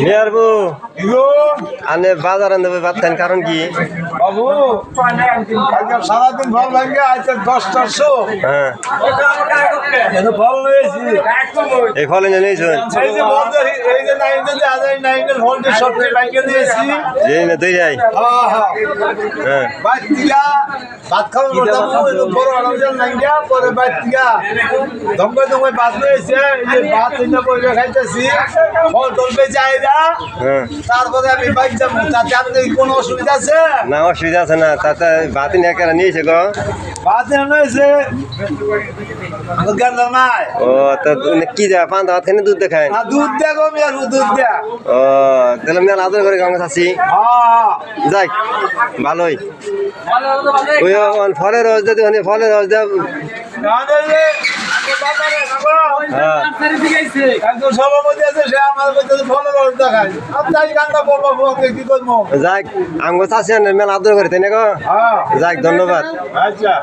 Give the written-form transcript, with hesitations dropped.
মেয়ারবু আনে বাজার আনতে ভাত খান কারণ কি বাবু সারাদিন ফল ভাঙ্গে আজকে 10টার হ্যাঁ ফল নিয়েছি এই ফলে নিয়েছেন এই যে নাইনের ফলটি সবচেয়ে ভাঙ্গে দিয়েছি যে না তুই যাই হ্যাঁ ভাত খাওয়ার বড় আলোচনা নাইঙ্গা পরে বাইতিকা দমে দমে ভাত নিয়েছে এই যে ভাত এনে বসে খাইতেছি ফল টল বেঁচে আইরা তারপরে আমি বাইক যাবো তাতে আপনার কোনো অসুবিধা আছে না অসুবিধা আছে না তাতে ভাত নিয়ে কেন নিয়েছে গো ভাত এনেছে গেল নাই ও তো কি দেয় পান্তা ভাত খানি দুধ দেখায় দুধ দেয়া গো মেয়ার দুধ দেয়া ও তাহলে মেলা আদর করে গাঙ্গে থাকি যাই ভালোই ওই ফলের রস দিয়ে ওখানে ফলের রস দেয় সভাপতি আছে সে আমার ফলের রস দেখায় তাই গানটা বলবো কি করবো যাক আমগো চাষি মেলা আদর করে তাই না গো যাক ধন্যবাদ আচ্ছা